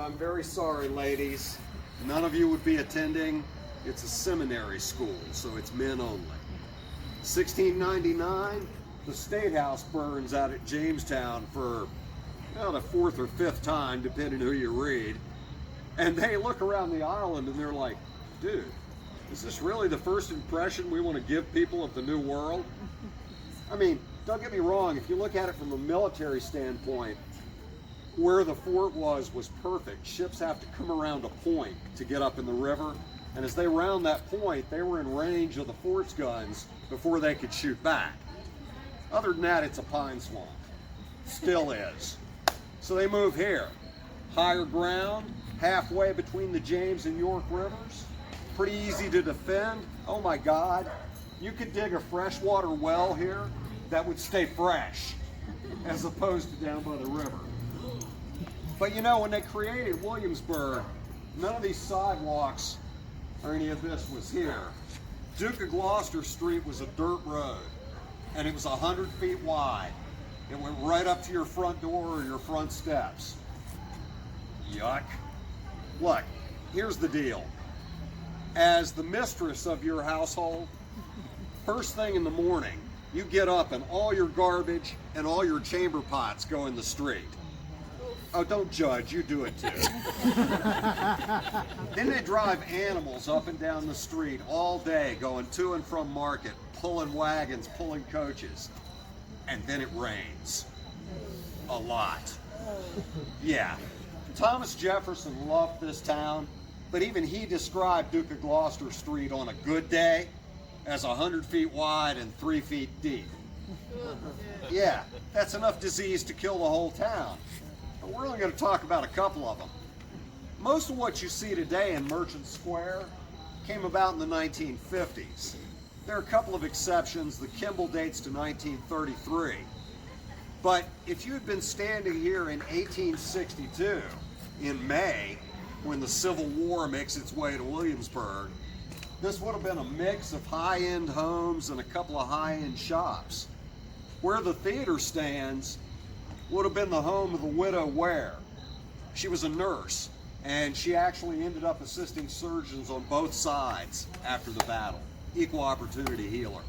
I'm very sorry, ladies. None of you would be attending. It's a seminary school, so it's men only. 1699, the State House burns out at Jamestown for the fourth or fifth time, depending who you read. And they look around the island and they're like, dude, is this really the first impression we want to give people of the New World? I mean, don't get me wrong, if you look at it from a military standpoint, where the fort was perfect. Ships have to come around a point to get up in the river, and as they round that point, they were in range of the fort's guns before they could shoot back. Other than that, it's a pine swamp. Still is. So they move here. Higher ground, halfway between the James and York rivers. Pretty easy to defend. Oh my God, you could dig a freshwater well here that would stay fresh, as opposed to down by the river. But you know, when they created Williamsburg, none of these sidewalks or any of this was here. Duke of Gloucester Street was a dirt road, and it was 100 feet wide. It went right up to your front door or your front steps. Yuck. Look, here's the deal. As the mistress of your household, first thing in the morning, you get up and all your garbage and all your chamber pots go in the street. Oh, don't judge, you do it too. Then they drive animals up and down the street all day, going to and from market, pulling wagons, pulling coaches. And then it rains. A lot. Yeah. Thomas Jefferson loved this town, but even he described Duke of Gloucester Street on a good day as 100 feet wide and 3 feet deep. Yeah, that's enough disease to kill the whole town. But we're only going to talk about a couple of them. Most of what you see today in Merchant Square came about in the 1950s. There are a couple of exceptions. The Kimball dates to 1933. But if you had been standing here in 1862, in May, when the Civil War makes its way to Williamsburg, this would have been a mix of high-end homes and a couple of high-end shops. Where the theater stands would have been the home of the widow Ware. She was a nurse, and she actually ended up assisting surgeons on both sides after the battle. Equal opportunity healer.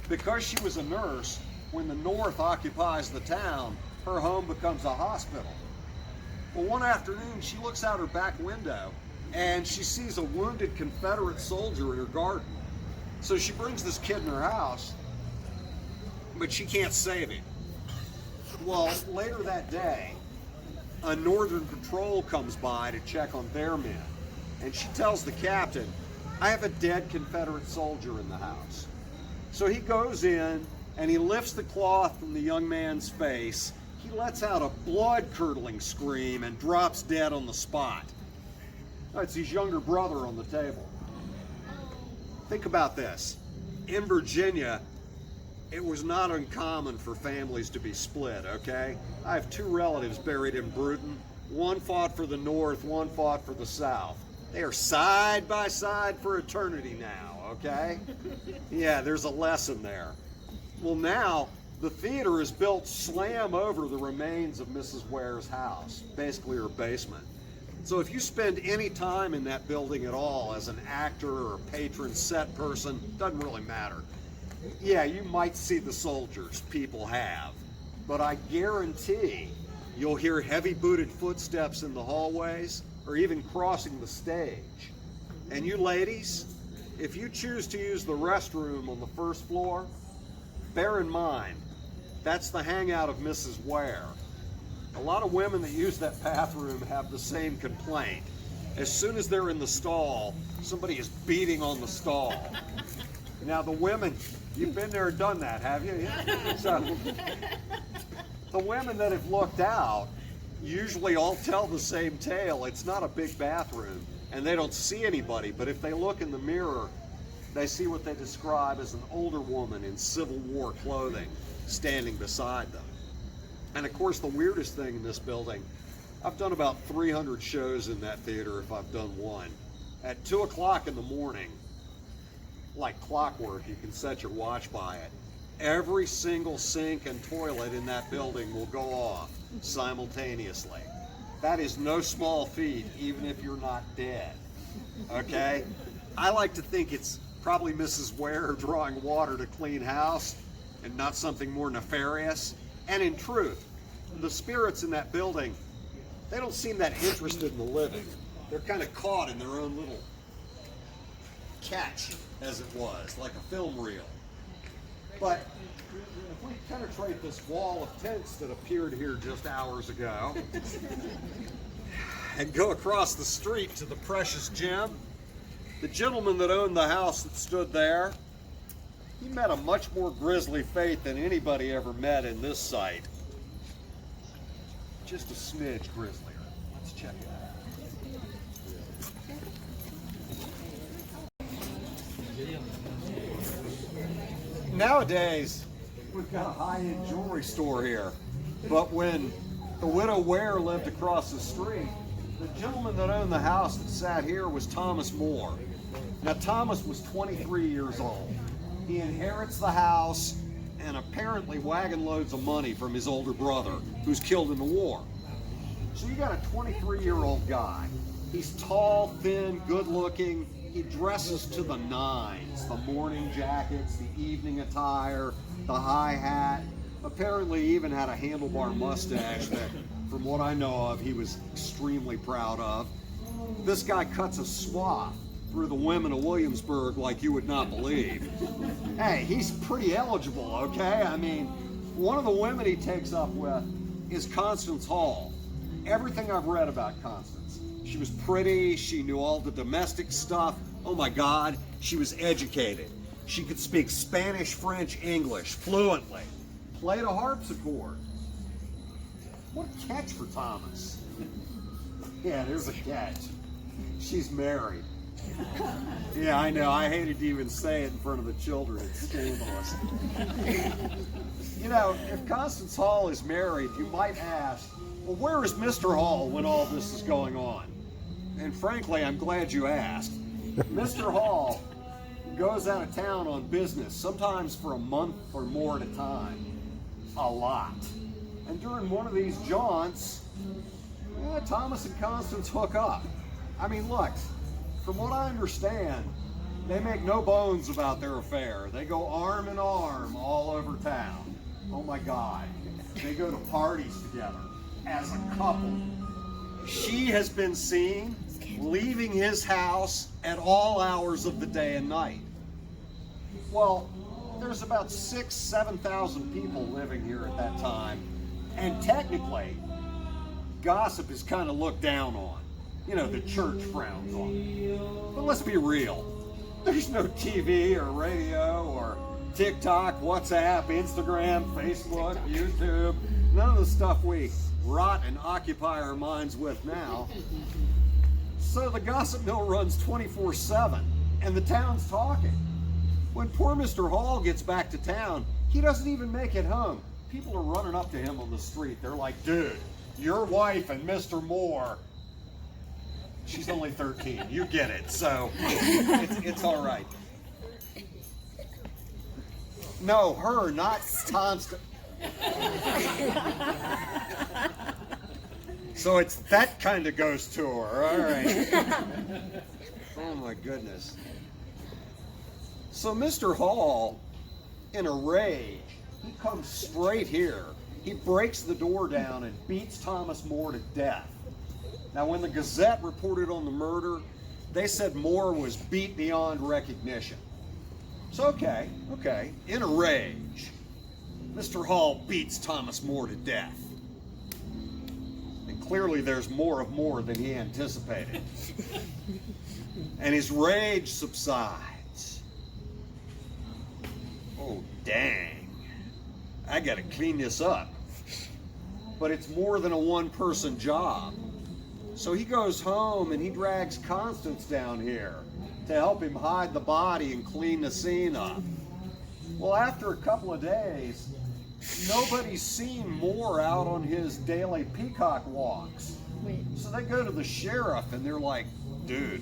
Because she was a nurse, when the North occupies the town, her home becomes a hospital. Well, one afternoon, she looks out her back window and she sees a wounded Confederate soldier in her garden. So she brings this kid in her house, but she can't save him. Well, later that day, a Northern patrol comes by to check on their men, and she tells the captain, I have a dead Confederate soldier in the house. So he goes in and he lifts the cloth from the young man's face. He lets out a blood-curdling scream and drops dead on the spot. It's his younger brother on the table. Think about this. In Virginia, it was not uncommon for families to be split, okay? I have two relatives buried in Bruton. One fought for the North, one fought for the South. They are side by side for eternity now, okay? Yeah, there's a lesson there. Well, now, the theater is built slam over the remains of Mrs. Ware's house, basically her basement. So if you spend any time in that building at all as an actor or a patron set person, doesn't really matter. Yeah, you might see the soldiers, people have, but I guarantee you'll hear heavy-booted footsteps in the hallways or even crossing the stage. And you ladies, if you choose to use the restroom on the first floor, bear in mind, that's the hangout of Mrs. Ware. A lot of women that use that bathroom have the same complaint. As soon as they're in the stall, somebody is beating on the stall. Now the women, you've been there and done that, have you? Yeah. So, the women that have looked out usually all tell the same tale. It's not a big bathroom, and they don't see anybody, but if they look in the mirror, they see what they describe as an older woman in Civil War clothing standing beside them. And of course, the weirdest thing in this building, I've done about 300 shows in that theater if I've done one. At 2 o'clock in the morning, like clockwork, you can set your watch by it. Every single sink and toilet in that building will go off simultaneously. That is no small feat, even if you're not dead, okay? I like to think it's probably Mrs. Ware drawing water to clean house and not something more nefarious. And in truth, the spirits in that building, they don't seem that interested in the living. They're kind of caught in their own little catch, as it was, like a film reel. But if we penetrate this wall of tents that appeared here just hours ago and go across the street to the precious gem, the gentleman that owned the house that stood there, he met a much more grisly fate than anybody ever met in this site. Just a smidge grislier. Let's check it out. Nowadays, we've got a high-end jewelry store here, but when the widow Ware lived across the street, the gentleman that owned the house that sat here was Thomas Moore. Now, Thomas was 23 years old. He inherits the house and apparently wagon loads of money from his older brother, who's killed in the war. So you got a 23-year-old guy. He's tall, thin, good-looking. He dresses to the nines, the morning jackets, the evening attire, the high hat. Apparently even had a handlebar mustache that, from what I know of, he was extremely proud of. This guy cuts a swath through the women of Williamsburg like you would not believe. Hey, he's pretty eligible, okay? I mean, one of the women he takes up with is Constance Hall. Everything I've read about Constance. She was pretty, she knew all the domestic stuff. Oh my God, she was educated. She could speak Spanish, French, English fluently. Played a harpsichord. What a catch for Thomas. Yeah, there's a catch. She's married. Yeah, I know. I hated to even say it in front of the children. It's scandalous. You know, if Constance Hall is married, you might ask, well, where is Mr. Hall when all this is going on? And frankly, I'm glad you asked. Mr. Hall goes out of town on business, sometimes for a month or more at a time. A lot. And during one of these jaunts, Thomas and Constance hook up. I mean, look, from what I understand, they make no bones about their affair. They go arm in arm all over town. Oh my God. They go to parties together as a couple. She has been seen leaving his house at all hours of the day and night. Well, there's about 6,000 to 7,000 people living here at that time, and technically, gossip is kind of looked down on. You know, the church frowns on it. But let's be real. There's no TV or radio or TikTok, WhatsApp, Instagram, Facebook, YouTube, none of the stuff we rot and occupy our minds with now. So the gossip mill runs 24/7, and the town's talking. When poor Mr. Hall gets back to town, he doesn't even make it home. People are running up to him on the street. They're like, dude, your wife and Mr. Moore. She's only 13, you get it, so it's all right. No, her, not Constance. So it's that kind of goes to her, all right. Oh my goodness. So Mr. Hall, in a rage, he comes straight here. He breaks the door down and beats Thomas Moore to death. Now, when the Gazette reported on the murder, they said Moore was beat beyond recognition. So, okay, in a rage, Mr. Hall beats Thomas Moore to death. And clearly there's more of Moore than he anticipated. And his rage subsides. Oh, dang. I gotta clean this up. But it's more than a one-person job. So he goes home and he drags Constance down here to help him hide the body and clean the scene up. Well, after a couple of days, nobody's seen Moore out on his daily peacock walks. So they go to the sheriff and they're like, dude,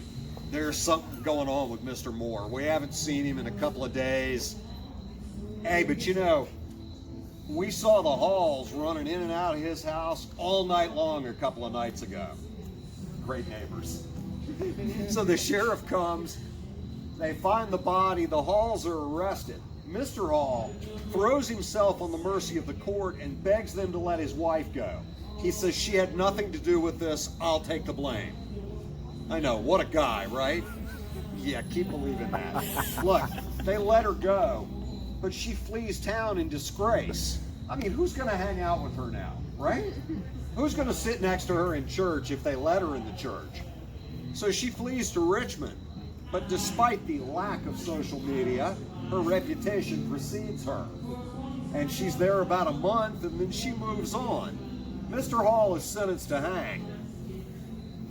there's something going on with Mr. Moore. We haven't seen him in a couple of days. Hey, but you know, We saw the Halls running in and out of his house all night long a couple of nights ago. Great neighbors. So the sheriff comes, they find the body, the Halls are arrested. Mr. Hall throws himself on the mercy of the court and begs them to let his wife go. He says, she had nothing to do with this, I'll take the blame. I know, what a guy, right? Yeah, keep believing that. Look, they let her go, but she flees town in disgrace. I mean, who's gonna hang out with her now, right? Who's gonna sit next to her in church if they let her in the church? So she flees to Richmond, but despite the lack of social media, her reputation precedes her. And she's there about a month and then she moves on. Mr. Hall is sentenced to hang.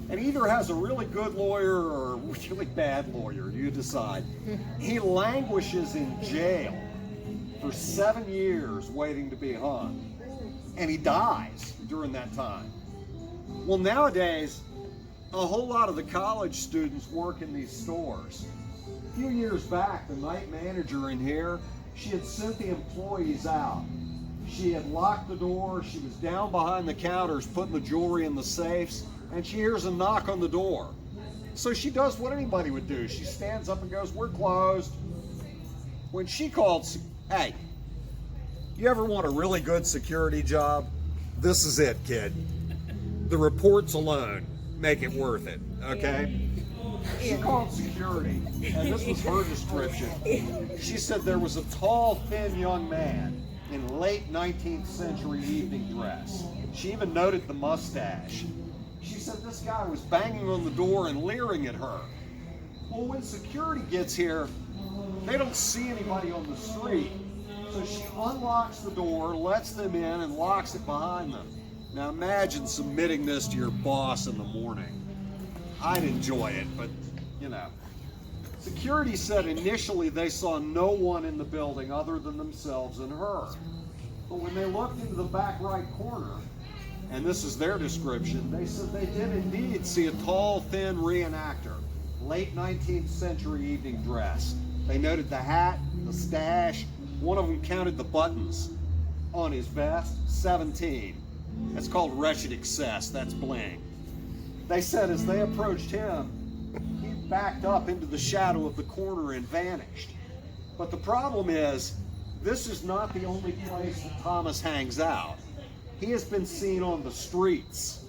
And either has a really good lawyer or a really bad lawyer, you decide. He languishes in jail for 7 years waiting to be hung. And he dies during that time. Well, nowadays, a whole lot of the college students work in these stores. A few years back, the night manager in here, she had sent the employees out. She had locked the door, she was down behind the counters putting the jewelry in the safes, and she hears a knock on the door. So she does what anybody would do. She stands up and goes, we're closed. When she called, hey, you ever want a really good security job? This is it, kid. The reports alone make it worth it, okay? She called security, and this was her description. She said there was a tall, thin young man in late 19th century evening dress. She even noted the mustache. She said this guy was banging on the door and leering at her. Well, when security gets here, they don't see anybody on the street. So she unlocks the door, lets them in, and locks it behind them. Now imagine submitting this to your boss in the morning. I'd enjoy it, but you know. Security said initially they saw no one in the building other than themselves and her. But when they looked into the back right corner, and this is their description, they said they did indeed see a tall, thin reenactor, late 19th century evening dress. They noted the hat, the stash, one of them counted the buttons on his vest, 17. That's called wretched excess, that's bling. They said as they approached him, he backed up into the shadow of the corner and vanished. But the problem is, this is not the only place that Thomas hangs out. He has been seen on the streets.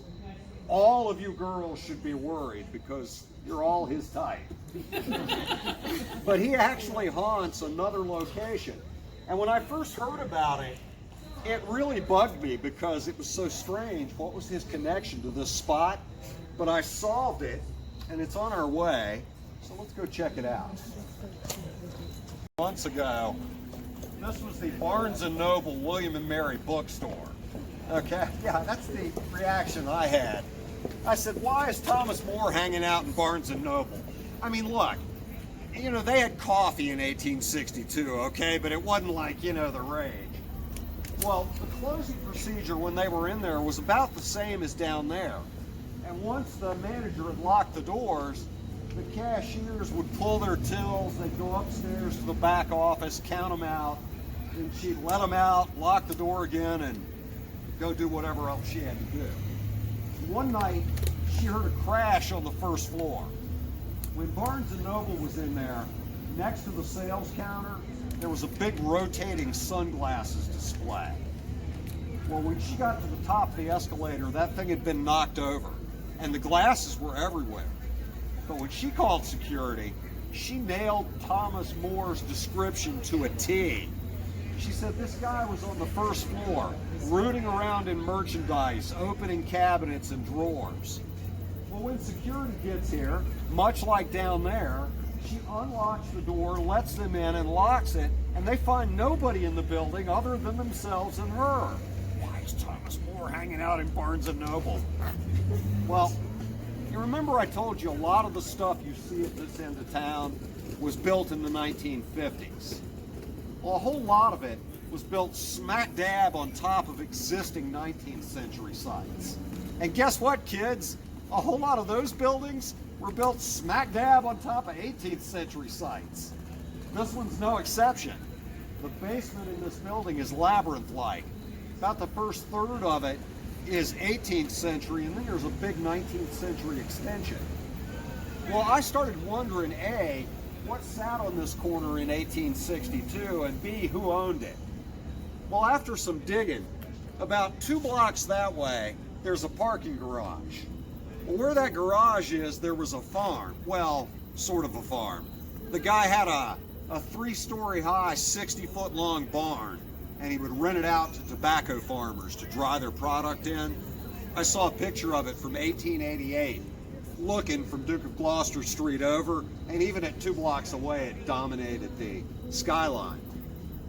All of you girls should be worried because you're all his type. But he actually haunts another location. And when I first heard about it, it really bugged me because it was so strange. What was his connection to this spot? But I solved it, and it's on our way, so let's go check it out. Months ago, this was the Barnes & Noble William and Mary bookstore. Okay, yeah, that's the reaction I had. I said, why is Thomas More hanging out in Barnes & Noble? I mean, look, you know, they had coffee in 1862, okay, but it wasn't like, you know, the rage. Well, the closing procedure when they were in there was about the same as down there. And once the manager had locked the doors, the cashiers would pull their tills, they'd go upstairs to the back office, count them out, and she'd let them out, lock the door again, and go do whatever else she had to do. One night, she heard a crash on the first floor. When Barnes & Noble was in there, next to the sales counter, there was a big rotating sunglasses display. Well, when she got to the top of the escalator, that thing had been knocked over, and the glasses were everywhere. But when she called security, she nailed Thomas More's description to a T. She said this guy was on the first floor, rooting around in merchandise, opening cabinets and drawers. Well, when security gets here, much like down there, she unlocks the door, lets them in, and locks it, and they find nobody in the building other than themselves and her. Why is Thomas More hanging out in Barnes & Noble? Well, you remember I told you a lot of the stuff you see at this end of town was built in the 1950s. Well, a whole lot of it was built smack dab on top of existing 19th century sites. And guess what, kids? A whole lot of those buildings were built smack dab on top of 18th century sites. This one's no exception. The basement in this building is labyrinth-like. About the first third of it is 18th century, and then there's a big 19th century extension. Well, I started wondering, A, what sat on this corner in 1862, and B, who owned it? Well, after some digging, about 2 blocks that way, there's a parking garage. Well, where that garage is, there was a farm. Well, sort of a farm. The guy had a 3-story high, 60-foot long barn, and he would rent it out to tobacco farmers to dry their product in. I saw a picture of it from 1888, looking from Duke of Gloucester Street over, and even at 2 blocks away, it dominated the skyline.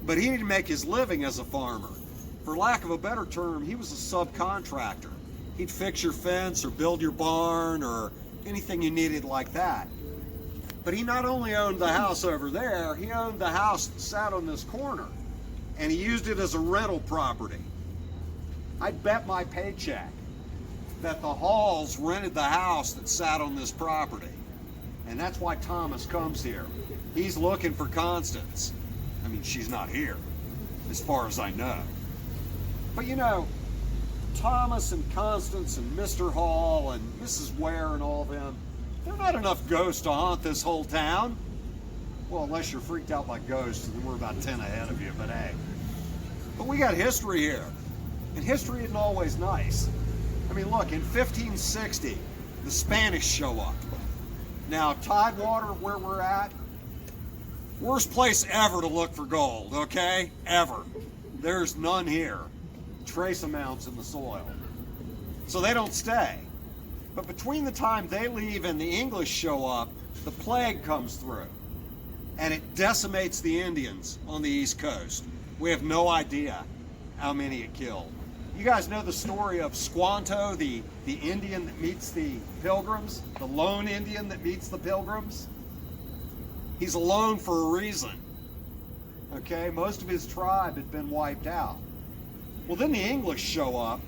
But he didn't make his living as a farmer. For lack of a better term, he was a subcontractor. He'd fix your fence or build your barn or anything you needed like that. But he not only owned the house over there, he owned the house that sat on this corner, and he used it as a rental property. I'd bet my paycheck that the Halls rented the house that sat on this property. And that's why Thomas comes here. He's looking for Constance. I mean, she's not here, as far as I know. But you know, Thomas and Constance and Mr. Hall and Mrs. Ware and all them, they're not enough ghosts to haunt this whole town. Well, unless you're freaked out by ghosts, then we're about 10 ahead of you, but hey. But we got history here, and history isn't always nice. I mean, look, in 1560, the Spanish show up. Now, Tidewater, where we're at, worst place ever to look for gold, okay? Ever. There's none here. Trace amounts in the soil. So they don't stay. But between the time they leave and the English show up, the plague comes through. And it decimates the Indians on the East Coast. We have no idea how many it killed. You guys know the story of Squanto, the Indian that meets the Pilgrims? The lone Indian that meets the Pilgrims? He's alone for a reason. Okay, most of his tribe had been wiped out. Well, then the English show up,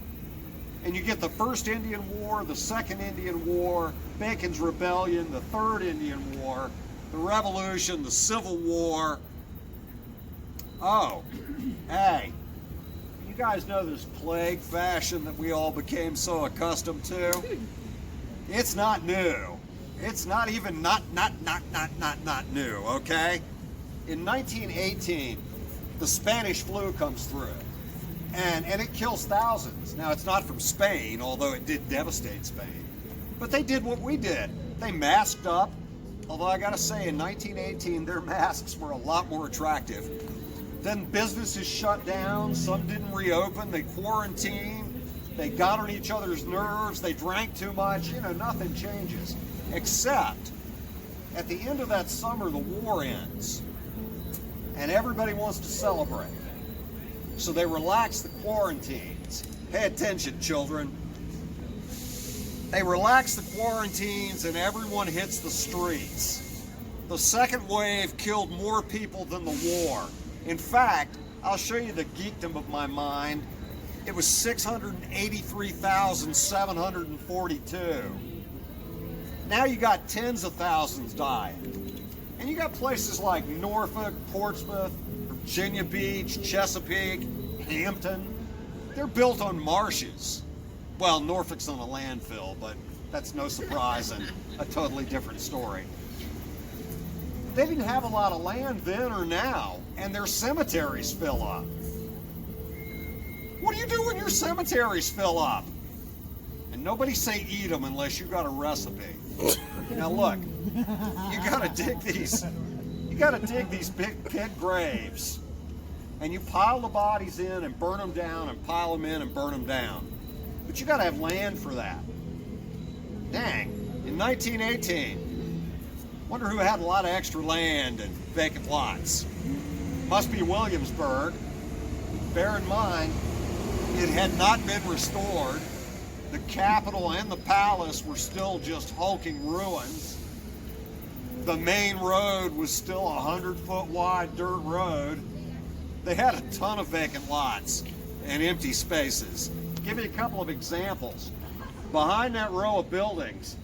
and you get the First Indian War, the Second Indian War, Bacon's Rebellion, the Third Indian War, the Revolution, the Civil War. Oh, hey, you guys know this plague fashion that we all became so accustomed to? It's not new. It's not even not new, okay? In 1918, the Spanish flu comes through. And it kills thousands. Now, it's not from Spain, although it did devastate Spain. But they did what we did. They masked up. Although I gotta say, in 1918, their masks were a lot more attractive. Then businesses shut down. Some didn't reopen. They quarantined. They got on each other's nerves. They drank too much. You know, nothing changes. Except, at the end of that summer, the war ends. And everybody wants to celebrate. So they relax the quarantines. Pay attention, children. They relax the quarantines and everyone hits the streets. The second wave killed more people than the war. In fact, I'll show you the geekdom of my mind. It was 683,742. Now you got tens of thousands dying. And you got places like Norfolk, Portsmouth, Virginia Beach, Chesapeake, Hampton. They're built on marshes. Well, Norfolk's on a landfill, but that's no surprise and a totally different story. They didn't have a lot of land then or now, and their cemeteries fill up. What do you do when your cemeteries fill up? And nobody say eat them unless you got a recipe. Now look, you gotta dig these big pit graves, and you pile the bodies in and burn them down and pile them in and burn them down. But you gotta have land for that. Dang, in 1918, wonder who had a lot of extra land and vacant lots. Must be Williamsburg. Bear in mind, it had not been restored. The Capitol and the palace were still just hulking ruins. The main road was still a 100-foot wide dirt road. They had a ton of vacant lots and empty spaces. Give you a couple of examples. Behind that row of buildings,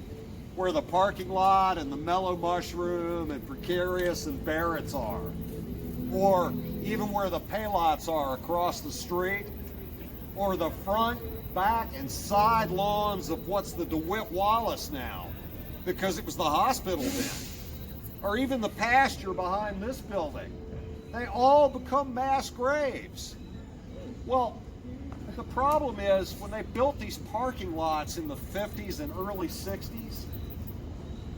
where the parking lot and the Mellow Mushroom and Precarious and Barrett's are, or even where the paylots are across the street, or the front, back, and side lawns of what's the DeWitt Wallace now, because it was the hospital then, or even the pasture behind this building. They all become mass graves. Well, the problem is when they built these parking lots in the 50s and early 60s,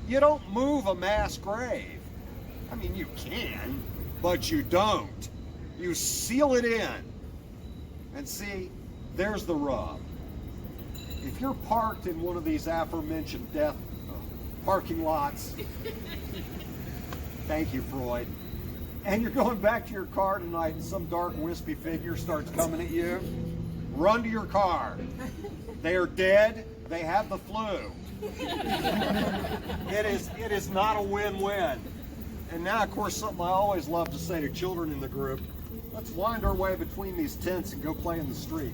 you don't move a mass grave. I mean, you can, but you don't. You seal it in. And see, there's the rub. If you're parked in one of these aforementioned death parking lots, thank you, Freud, and you're going back to your car tonight and some dark wispy figure starts coming at you, run to your car. They are dead. They have the flu. It is not a win-win. And now, of course, something I always love to say to children in the group, let's wind our way between these tents and go play in the street.